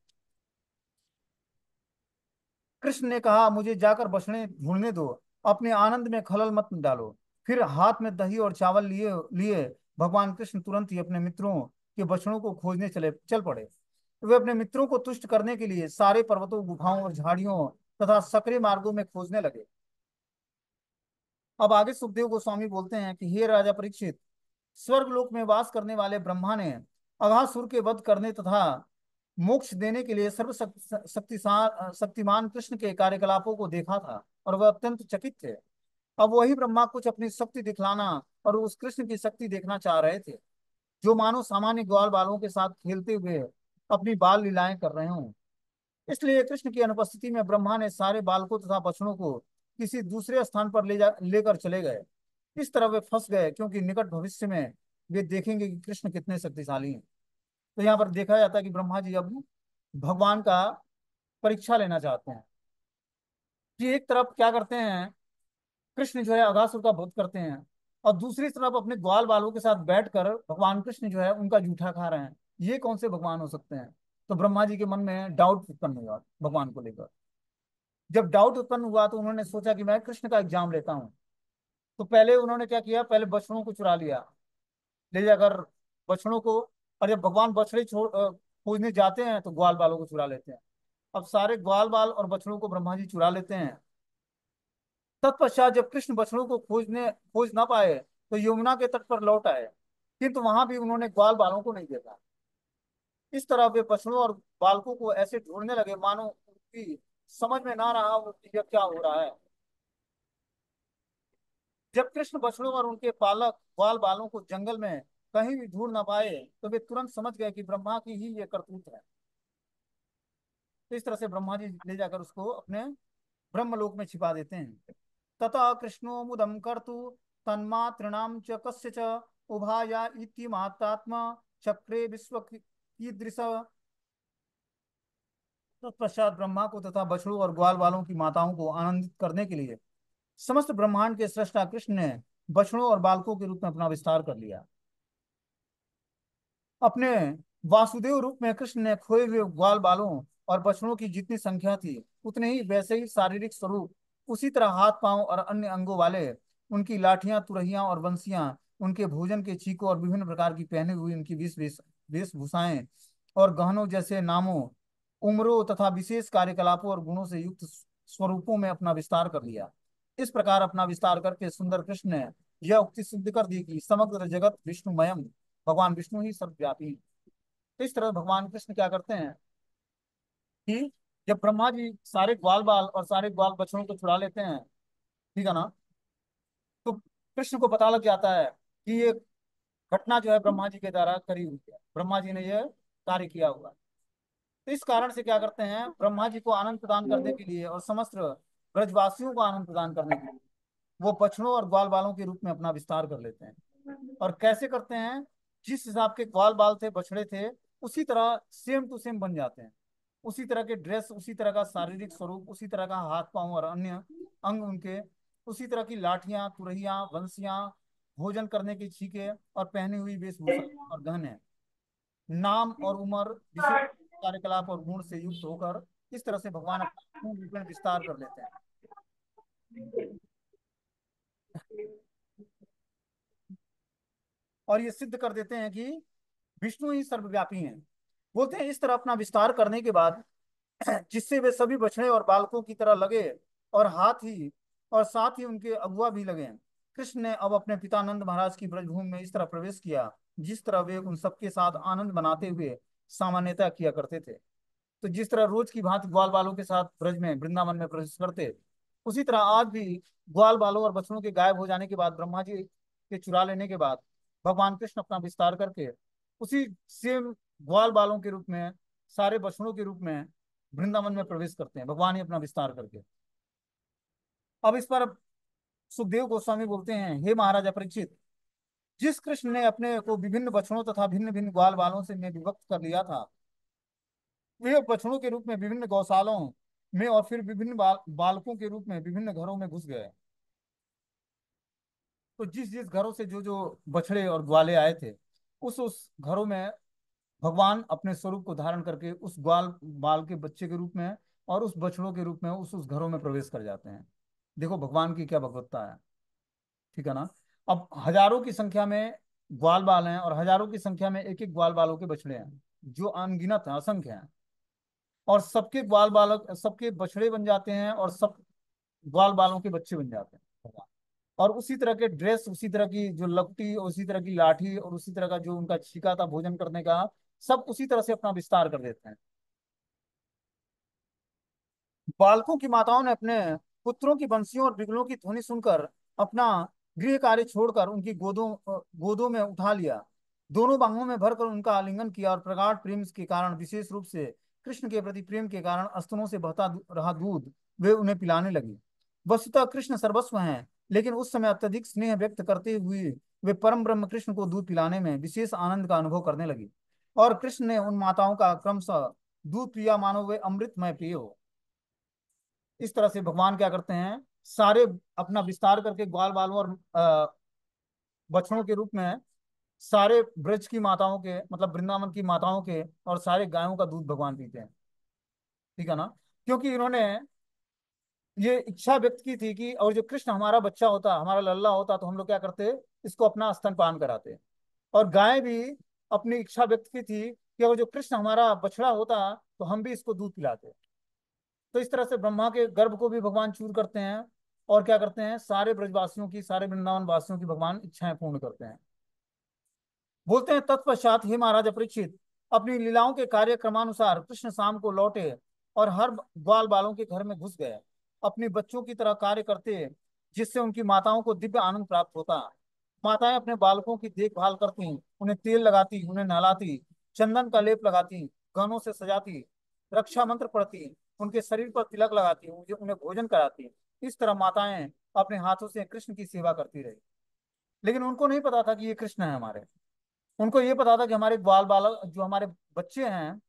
कृष्ण ने कहा, मुझे जाकर बछड़े ढूंढने दो, अपने आनंद में खलल मत डालो। फिर हाथ में दही और चावल लिए लिए भगवान कृष्ण तुरंत ही अपने मित्रों के बछड़ों को खोजने चल पड़े। वे अपने मित्रों को तुष्ट करने के लिए सारे पर्वतों, गुफाओं और झाड़ियों तथा सकरे मार्गों में खोजने लगे। अब आगे सुखदेव गोस्वामी बोलते हैं कि हे राजा परीक्षित, स्वर्ग लोक में वास करने वाले ब्रह्मा ने अघासुर के वध करने तथा मोक्ष देने के लिए शक्तिमान कृष्ण के कार्यकलापों को देखा था और वह अत्यंत चकित थे। अब वही ब्रह्मा कुछ अपनी शक्ति दिखलाना और उस कृष्ण की शक्ति देखना चाह रहे थे, जो मानो सामान्य ग्वाल बालों के साथ खेलते हुए अपनी बाल लीलाएं कर रहे हों। इसलिए कृष्ण की अनुपस्थिति में ब्रह्मा ने सारे बालकों तथा बछड़ों को किसी दूसरे स्थान पर लेकर चले गए। इस तरह वे फंस गए, क्योंकि निकट भविष्य में वे देखेंगे कि कृष्ण कितने शक्तिशाली हैं। तो यहाँ पर देखा जाता है कि ब्रह्मा जी अब भगवान का परीक्षा लेना चाहते हैं कि एक तरफ क्या करते हैं, कृष्ण जो है अघासुर का वध करते हैं, और दूसरी तरफ अपने ग्वाल बालों के साथ बैठकर भगवान कृष्ण जो है उनका जूठा खा रहे हैं। ये कौन से भगवान हो सकते हैं? तो ब्रह्मा जी के मन में डाउट उत्पन्न हुआ भगवान को लेकर। जब डाउट उत्पन्न हुआ तो उन्होंने सोचा कि मैं कृष्ण का एग्जाम लेता हूँ। तो पहले उन्होंने क्या किया, पहले बछड़ों को चुरा लिया, ले जाकर बछड़ों को। और जब भगवान बछड़े खोजने जाते हैं तो ग्वाल बालों को चुरा लेते हैं। अब सारे ग्वाल बाल और बछड़ों को ब्रह्मा जी चुरा लेते हैं। तत्पश्चात जब कृष्ण बछड़ों को खोज ना पाए तो यमुना के तट पर लौट आए, किंतु वहां भी उन्होंने ग्वाल बालों को नहीं देखा। इस तरह वे बछड़ों और बालकों को ऐसे ढूंढने लगे मानो उनकी समझ में ना रहा हो कि यह क्या हो रहा है। जब कृष्ण बछड़ों और उनके पालक ग्वाल बालों को जंगल में कहीं भी ढूंढ ना पाए तो वे तुरंत समझ गए कि ब्रह्मा की ही ये करतूत है। तो इस तरह से ब्रह्मा जी ले जाकर उसको अपने ब्रह्मलोक में छिपा देते हैं। ततः कृष्णो मुदम कर्तु तन्मातृणाम च कस्य च उभाया इति महात्मा चक्रे विश्व कीदृश। तत्पश्चात ब्रह्मा को तथा बछड़ों और ग्वाल वालों की माताओं को आनंदित करने के लिए समस्त ब्रह्मांड के सृष्टा कृष्ण ने बछड़ों और बालकों के रूप में अपना विस्तार कर लिया। अपने वासुदेव रूप में कृष्ण ने खोए हुए ग्वाल बालों और बछड़ों की जितनी संख्या थी उतने ही वैसे ही शारीरिक स्वरूप, उसी तरह हाथ पांव और अन्य अंगों वाले, उनकी लाठियां तुरहियां और बंसियां, उनके भोजन के छीकों और विभिन्न प्रकार की पहनी हुई उनकी वेशभूषाएं और गहनों जैसे नामों, उम्रों तथा विशेष कार्यकलापों और गुणों से युक्त स्वरूपों में अपना विस्तार कर लिया। इस प्रकार अपना विस्तार करके सुंदर कृष्ण ने यह उक्ति सिद्ध कर दी कि समग्र जगत विष्णुमयम, भगवान विष्णु ही सर्वव्यापी हैं। तो इस तरह भगवान कृष्ण क्या करते हैं कि जब ब्रह्मा जी सारे ग्वाल बाल और सारे ग्वाल बछड़ों को छुड़ा लेते हैं, ठीक है ना, तो कृष्ण को पता लग जाता है कि ये घटना जो है ब्रह्मा जी के द्वारा करी हुई है, ब्रह्मा जी ने यह कार्य किया हुआ। तो इस कारण से क्या करते हैं, ब्रह्मा जी को आनंद प्रदान करने के लिए और समस्त ब्रजवासियों को आनंद प्रदान करने के लिए वो बछड़ों और ग्वाल बालों के रूप में अपना विस्तार कर लेते हैं। और कैसे करते हैं, जिस हिसाब के ग्वाल बाल थे बछड़े थे उसी तरह सेम टू सेम बन जाते हैं। उसी तरह के ड्रेस, उसी तरह का शारीरिक स्वरूप, उसी तरह का हाथ पांव और अन्य अंग उनके, उसी तरह की लाठियां तुरहियां बंसियां, भोजन करने की छीके और पहनी हुई वेशभूषा और गहने, नाम और उम्र, विशेष कार्यकलाप और गुण से युक्त होकर इस तरह से भगवान अपना पूर्ण रूप में विस्तार कर लेते हैं। और ये सिद्ध कर देते हैं कि विष्णु ही सर्वव्यापी हैं। बोलते हैं इस तरह अपना विस्तार करने के बाद जिससे वे सभी बछड़े और बालकों की तरह लगे और हाथ ही और साथ ही उनके अगुआ भी लगे। कृष्ण ने अब अपने पिता नंद महाराज की ब्रजभूमि में इस तरह प्रवेश किया जिस तरह वे उन सबके साथ आनंद मनाते हुए सामान्यतः किया करते थे। तो जिस तरह रोज की भांति ग्वाल बालों के साथ ब्रज में वृंदावन में प्रवेश करते, उसी तरह आज भी ग्वाल बालों और बछड़ों के गायब हो जाने के बाद, ब्रह्मा जी के चुरा लेने के बाद, भगवान कृष्ण अपना विस्तार करके उसी सेम ग्वाल बालों के रूप में, सारे बछड़ों के रूप में वृंदावन में प्रवेश करते हैं, भगवान ही अपना विस्तार करके। अब इस पर सुखदेव गोस्वामी बोलते हैं, हे महाराजा परीक्षित, जिस कृष्ण ने अपने को विभिन्न बछड़ों तथा भिन्न भिन्न ग्वाल बालों से में विभक्त कर लिया था, वे बछड़ों के रूप में विभिन्न गौशालों में और फिर विभिन्न बालकों के रूप में विभिन्न घरों में घुस गए। तो जिस जिस घरों से जो जो बछड़े और ग्वाले आए थे, उस घरों में भगवान अपने स्वरूप को धारण करके उस ग्वाल बाल के बच्चे के रूप में और उस बछड़ों के रूप में उस घरों में प्रवेश कर जाते हैं। देखो भगवान की क्या भगवत्ता है, ठीक है ना। अब हजारों की संख्या में ग्वाल बाल हैं और हजारों की संख्या में एक एक ग्वाल बालों के बछड़े हैं जो अनगिनत हैं, असंख्य हैं। और सबके ग्वाल बालक सबके बछड़े बन जाते हैं और सब ग्वाल बालों के बच्चे बन जाते हैं। और उसी तरह के ड्रेस, उसी तरह की जो लपटी, उसी तरह की लाठी और उसी तरह का जो उनका छिका था भोजन करने का, सब उसी तरह से अपना विस्तार कर देते हैं। बालकों की माताओं ने अपने पुत्रों की बंसियों और बिगलों की ध्वनि सुनकर अपना गृह कार्य छोड़कर उनकी गोदों में उठा लिया, दोनों बाहुओं में भरकर उनका आलिंगन किया और प्रगाढ़ प्रेम के कारण, विशेष रूप से कृष्ण के प्रति प्रेम के कारण स्तनों से बहता रहा दूध वे उन्हें पिलाने लगी। वस्तुतः कृष्ण सर्वस्व हैं लेकिन उस समय अत्यधिक स्नेह व्यक्त करते हुए वे परम ब्रह्म कृष्ण को दूध पिलाने में विशेष आनंद का अनुभव करने लगी। और कृष्ण ने उन माताओं का क्रमशः दूध पिया मानो वे अमृतमय पिए हो। इस तरह से भगवान क्या करते हैं, सारे अपना विस्तार करके ग्वाल बालों और बछड़ों के रूप में सारे ब्रज की माताओं के, मतलब वृंदावन की माताओं के और सारे गायों का दूध भगवान पीते हैं। ठीक है ना। क्योंकि इन्होंने ये इच्छा व्यक्त की थी कि और जो कृष्ण हमारा बच्चा होता, हमारा लल्ला होता, तो हम लोग क्या करते, इसको अपना स्तनपान कराते। और गाय भी अपनी इच्छा व्यक्त की थी कि अगर जो कृष्ण हमारा बछड़ा होता तो हम भी इसको दूध पिलाते। तो इस तरह से ब्रह्मा के गर्भ को भी भगवान चूर करते हैं और क्या करते हैं, सारे ब्रजवासियों की, सारे वृंदावन वासियों की भगवान इच्छाएं पूर्ण करते हैं। बोलते हैं तत्पश्चात हे महाराज परीक्षित, अपनी लीलाओं के कार्यक्रमानुसार कृष्ण शाम को लौटे और हर ग्वाल बालों के घर में घुस गए, अपने बच्चों की तरह कार्य करते, जिससे उनकी माताओं को दिव्य आनंद प्राप्त होता। माताएं अपने बालकों की देखभाल करती, उन्हें तेल लगाती, उन्हें नहलाती, चंदन का लेप लगाती, गहनों से सजाती, रक्षा मंत्र पढ़ती, उनके शरीर पर तिलक लगाती, उन्हें भोजन कराती। इस तरह माताएं अपने हाथों से कृष्ण की सेवा करती रही। लेकिन उनको नहीं पता था कि ये कृष्ण है हमारे। उनको ये पता था कि हमारे ग्वाल बालक जो हमारे बच्चे हैं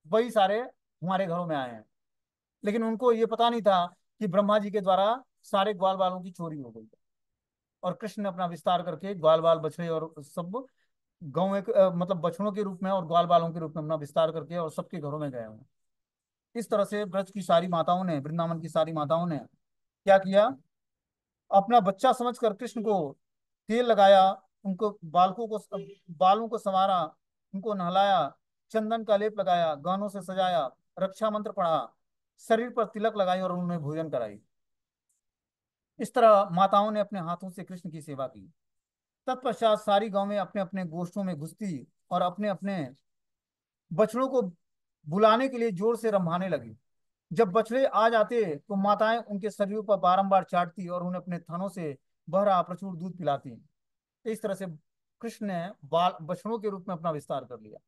वही सारे हमारे घरों में आए हैं। लेकिन उनको ये पता नहीं था कि ब्रह्मा जी के द्वारा सारे ग्वाल बालों की चोरी हो गई। और कृष्ण ने अपना विस्तार करके ग्वाल बाल बछड़े और सब गौ एक मतलब बछड़ों के रूप में और ग्वाल बालों के रूप में अपना विस्तार करके और सबके घरों में गए हुए हैं। इस तरह से ब्रज की सारी माताओं ने, वृंदावन की सारी माताओं ने क्या किया, अपना बच्चा समझकर कृष्ण को तेल लगाया, उनको बालों को संवारा, उनको नहलाया, चंदन का लेप लगाया, गहनों से सजाया, रक्षा मंत्र पढ़ा, शरीर पर तिलक लगाई और उन्हें भोजन कराई। इस तरह माताओं ने अपने हाथों से कृष्ण की सेवा की। तत्पश्चात सारी गांवें अपने अपने गोष्ठों में घुसती और अपने अपने बछड़ों को बुलाने के लिए जोर से रम्भाने लगी। जब बछड़े आ जाते तो माताएं उनके शरीरों पर बारंबार चाटती और उन्हें अपने थनों से बह रहा प्रचुर दूध पिलाती। इस तरह से कृष्ण ने बाल बछड़ों के रूप में अपना विस्तार कर लिया।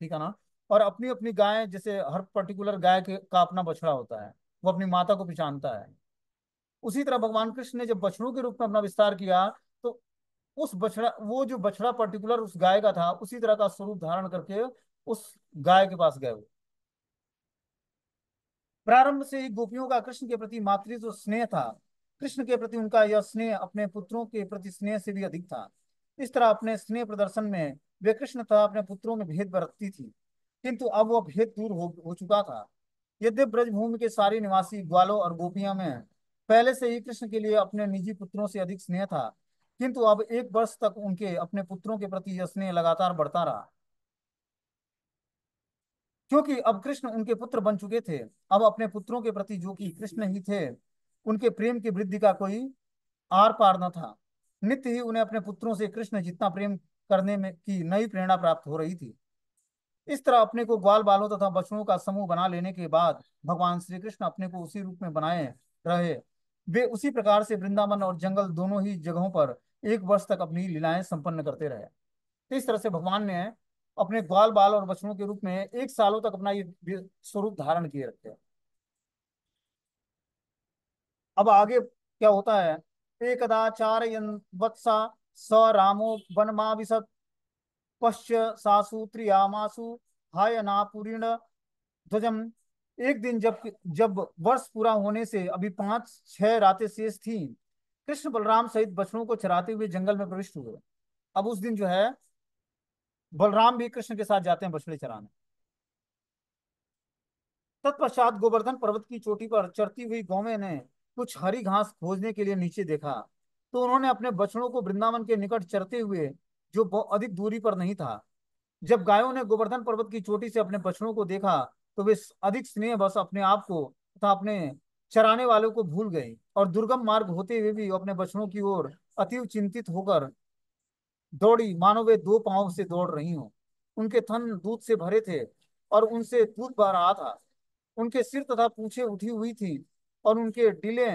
ठीक है ना। और अपनी अपनी गाय, जैसे हर पर्टिकुलर गाय का अपना बछड़ा होता है, वो अपनी माता को पहचानता है। उसी तरह भगवान कृष्ण ने जब बछड़ों के रूप में अपना विस्तार किया तो उस बछड़ा, वो जो बछड़ा पर्टिकुलर उस गाय का था, उसी तरह का स्वरूप धारण करके उस गाय के पास गए वो। प्रारंभ से ही गोपियों का कृष्ण के प्रति मातृत्व स्नेह था। कृष्ण के प्रति उनका यह स्नेह अपने पुत्रों के प्रति स्नेह से भी अधिक था। इस तरह अपने स्नेह प्रदर्शन में वे कृष्ण तथा अपने पुत्रों में भेद बरतती थी, किंतु अब वह भेद दूर हो चुका था। यद्यपि ब्रजभूमि के सारे निवासी ग्वालों और गोपियों में पहले से ही कृष्ण के लिए अपने निजी पुत्रों से अधिक स्नेह था, किंतु अब एक वर्ष तक उनके अपने पुत्रों के प्रति यह स्नेह लगातार बढ़ता रहा। क्योंकि अब कृष्ण उनके पुत्र बन चुके थे, अब अपने पुत्रों के प्रति जो कि कृष्ण ही थे, उनके प्रेम की वृद्धि का कोई आर पार न था। नित्य ही उन्हें अपने पुत्रों से कृष्ण जितना प्रेम करने में की नई प्रेरणा प्राप्त हो रही थी। इस तरह अपने को ग्वाल बालों तथा बछड़ों का समूह बना लेने के बाद भगवान श्री कृष्ण अपने को उसी रूप में बनाए रहे। वे उसी प्रकार से वृंदावन और जंगल दोनों ही जगहों पर एक वर्ष तक अपनी लीलाएं संपन्न करते रहे। तो इस तरह से भगवान ने अपने ग्वाल बाल और बछड़ों के रूप में एक सालों तक अपना ये स्वरूप धारण किए रखते हैं। अब आगे क्या होता है। एकदा चारयन वत्सा स रामो वनमाविशत पश्च सासु त्रियामासु हायनापुरीण ध्वजम। एक दिन जब जब वर्ष पूरा होने से अभी 5-6 रातें शेष थी, कृष्ण बलराम सहित बछड़ों को चराते हुए जंगल में प्रविष्ट हुए। अब उस दिन जो है बलराम भी कृष्ण के साथ जाते हैं बछड़े चराने। तत्पश्चात गोवर्धन पर्वत की चोटी पर चरती हुई गौवें ने कुछ हरी घास खोजने के लिए नीचे देखा, तो उन्होंने अपने बछड़ों को वृंदावन के निकट चरते हुए, जो बहुत अधिक दूरी पर नहीं था। जब गायों ने गोवर्धन पर्वत की चोटी से अपने बछड़ों को देखा तो वे अधिक स्नेह बस अपने आप को तथा अपने चराने वालों को भूल गई और दुर्गम मार्ग होते हुए भी अपने बछड़ों की ओर अति चिंतित होकर दौड़ी, मानो वे दो पांव से दौड़ रही हों। उनके थन दूध से भरे थे और उनसे दूध बह रहा था। उनके सिर तथा पूंछें उठी हुई थी और उनके डीले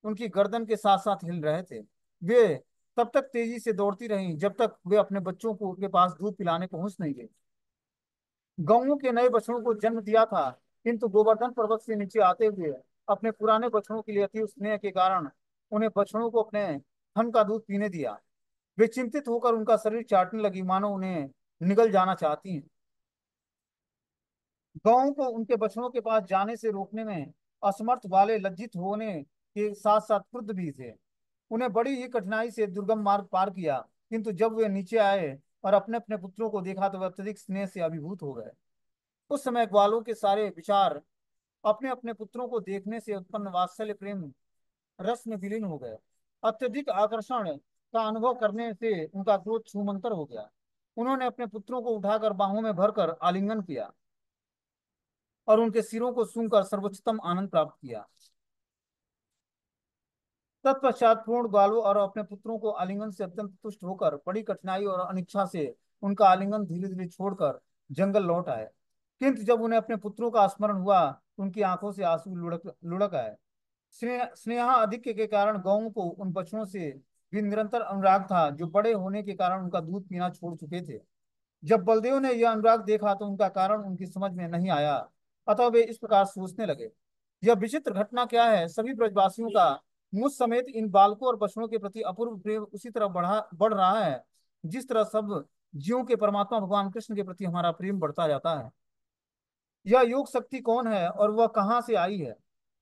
उनकी गर्दन के साथ साथ हिल रहे थे। वे तब तक तेजी से दौड़ती रहीं जब तक वे अपने बच्चों को के पास दूध पिलाने पहुंच नहीं गई। गौओं के नए बछड़ों को जन्म दिया था, किंतु गोवर्धन पर्वत से नीचे आते हुए अपने पुराने बछड़ों के लिए अति स्नेह के कारण उन्हें बछड़ों को अपने थन का दूध पीने दिया। वे चिंतित होकर उनका शरीर चाटने लगी, मानो उन्हें निगल जाना चाहती हैं। गौओं को उनके बछड़ों के पास जाने से रोकने में असमर्थ वाले लज्जित होने के साथ साथ क्रुद्ध भी थे। उन्हें बड़ी ही कठिनाई से दुर्गम मार्ग पार किया, किंतु जब वे नीचे आए और अपने अपने पुत्रों को देखा तो वे अत्यधिक स्नेह से अभिभूत हो गए। उस समय ग्वालों के सारे विचार अपने अपने पुत्रों को देखने से उत्पन्न वात्सल्य प्रेम रस में विलीन हो गए। अत्यधिक आकर्षण का अनुभव करने से उनका क्रोध छूमंतर हो गया। उन्होंने अपने पुत्रों को उठाकर बाहों में भरकर आलिंगन किया और उनके सिरों को सूंघकर सर्वोच्चतम आनंद प्राप्त किया। तत्पश्चात पूर्ण ग्वालों और अपने पुत्रों को आलिंगन से अत्यंत तुष्ट होकर बड़ी कठिनाई और अनिच्छा से उनका आलिंगन धीरे धीरे छोड़कर जंगल लौट आए। किंतु जब उन्हें अपने पुत्रों का स्मरण हुआ तो उनकी आंखों से आंसू लुढ़क लुढ़क आए। स्नेह अधिक्य के कारण गौओं को उन बछड़ों से भी निरंतर अनुराग था, जो बड़े होने के कारण उनका दूध पीना छोड़ चुके थे। जब बलदेव ने यह अनुराग देखा तो उनका कारण उनकी समझ में नहीं आया। अतः वे इस प्रकार सोचने लगे, यह विचित्र घटना क्या है। सभी ब्रजवासियों का मुझ समेत इन बालकों और बछड़ों के प्रति अपूर्व प्रेम उसी तरह बढ़ रहा है जिस तरह सब जीवों के परमात्मा भगवान कृष्ण के प्रति हमारा प्रेम बढ़ता जाता है। यह योग शक्ति कौन है और वह कहाँ से आई है?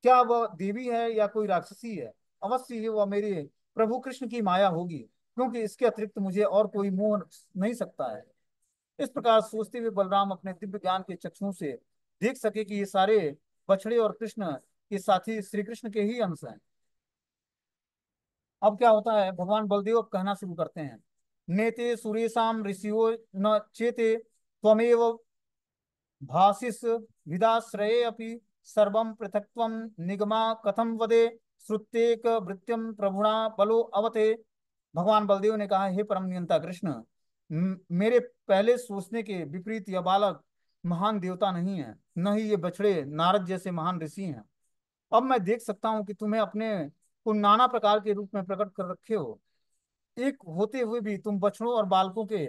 क्या वह देवी है या कोई राक्षसी है? अवश्य ही वह मेरे प्रभु कृष्ण की माया होगी, क्योंकि इसके अतिरिक्त मुझे और कोई मोह नहीं सकता है। इस प्रकार सोचते हुए बलराम अपने दिव्य ज्ञान के चक्षुओं से देख सके कि ये सारे बछड़े और कृष्ण के साथी श्री कृष्ण के ही अंश हैं। अब क्या होता है, भगवान बलदेव अब कहना शुरू करते हैं। नेते सुरेशम ऋषियो न चेते त्वमेव भासिस विदाश्रये अपि सर्वं पृथक्त्वं निगमा कथम वदे श्रुत्येक वृत्यम प्रभुणा बलो अवते। भगवान बलदेव ने कहा, हे परम नियंता कृष्ण, मेरे पहले सोचने के विपरीत यह बालक महान देवता नहीं है, न ही ये बछड़े नारद जैसे महान ऋषि हैं। अब मैं देख सकता हूँ कि तुम्हें अपने को नाना प्रकार के रूप में प्रकट कर रखे हो। एक होते हुए भी तुम बछड़ों और बालकों के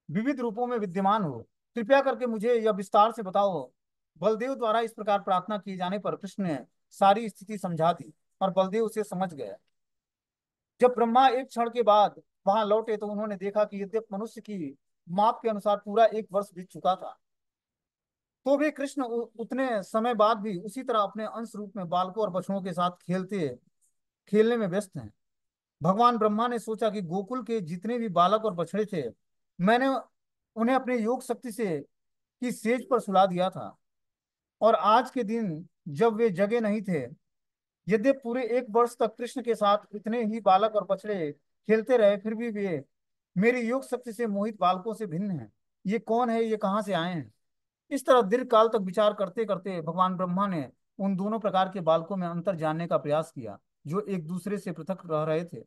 विविध रूपों में विद्यमान हो। कृपया करके मुझे यह विस्तार से बताओ। बलदेव द्वारा इस प्रकार प्रार्थना किए जाने पर कृष्ण ने सारी स्थिति समझा दी और बलदेव उसे समझ गए। जब ब्रह्मा एक क्षण के बाद वहां लौटे तो उन्होंने देखा कि यद्यप मनुष्य की माप के अनुसार पूरा एक वर्ष बीत चुका था, तो भी कृष्ण उतने समय बाद भी उसी तरह अपने अंश रूप में बालकों और बछड़ों के साथ खेलने में व्यस्त हैं। भगवान ब्रह्मा ने सोचा कि गोकुल के जितने भी बालक और बछड़े थे, मैंने उन्हें अपने योग शक्ति से की सेज पर सुला दिया था, और आज के दिन जब वे जगे नहीं थे, यद्यप पूरे एक वर्ष तक कृष्ण के साथ इतने ही बालक और बछड़े खेलते रहे, फिर भी वे मेरी योग शक्ति से मोहित बालकों से भिन्न हैं। ये कौन है, ये कहाँ से आए हैं? इस तरह दीर्घ काल तक विचार करते करते भगवान ब्रह्मा ने उन दोनों प्रकार के बालकों में अंतर जानने का प्रयास किया, जो एक दूसरे से पृथक रह रहे थे।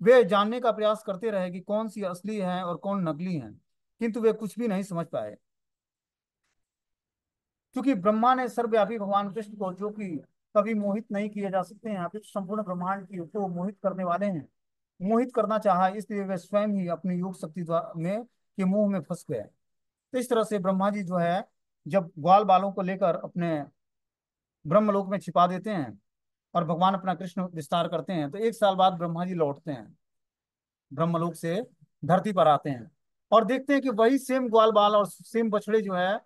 वे जानने का प्रयास करते रहे कि कौन सी असली है और कौन नकली है, किंतु वे कुछ भी नहीं समझ पाए। क्योंकि ब्रह्मा ने सर्वव्यापी भगवान कृष्ण को, जो कि कभी मोहित नहीं किए जा सकते हैं, अपितु संपूर्ण ब्रह्मांड की को मोहित करने वाले हैं, मोहित करना चाहा, इसलिए वे स्वयं ही अपनी योग शक्ति में के मोह में फंस गए। तो इस तरह से ब्रह्मा जी जो है, जब ग्वाल बालों को लेकर अपने ब्रह्मलोक में छिपा देते हैं और भगवान अपना कृष्ण विस्तार करते हैं, तो एक साल बाद ब्रह्मा जी लौटते हैं ब्रह्मलोक से, धरती पर आते हैं और देखते हैं कि वही सेम ग्वाल बाल और सेम बछड़े जो है,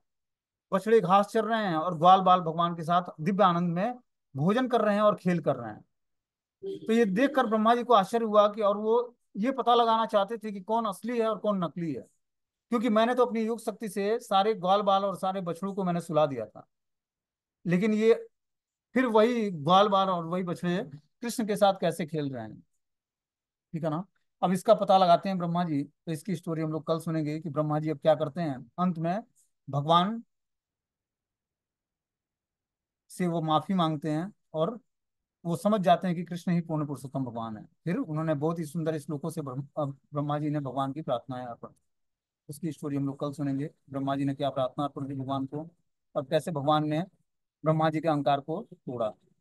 बछड़े घास चर रहे हैं और ग्वाल बाल भगवान के साथ दिव्य आनंद में भोजन कर रहे हैं और खेल कर रहे हैं। तो ये देखकर ब्रह्मा जी को आश्चर्य हुआ कि, और वो ये पता लगाना चाहते थे कि कौन असली है और कौन नकली है, क्योंकि मैंने तो अपनी योग शक्ति से सारे ग्वाल बाल और सारे बछड़ों को मैंने सुला दिया था, लेकिन ये फिर वही ग्वाल बाल और वही बछड़े कृष्ण के साथ कैसे खेल रहे हैं। ठीक है ना? अब इसका पता लगाते हैं ब्रह्मा जी, तो इसकी स्टोरी हम लोग कल सुनेंगे कि ब्रह्मा जी अब क्या करते हैं। अंत में भगवान से वो माफी मांगते हैं और वो समझ जाते हैं कि कृष्ण ही पूर्ण पुरुषोत्तम भगवान है। फिर उन्होंने बहुत ही सुंदर श्लोकों से ब्रह्मा जी ने भगवान की प्रार्थनाएं अर्पण, उसकी स्टोरी हम लोग कल सुनेंगे। ब्रह्मा जी ने क्या प्रार्थना अर्पण की भगवान को और कैसे भगवान ने ब्रह्मा जी के अहंकार को तोड़ा।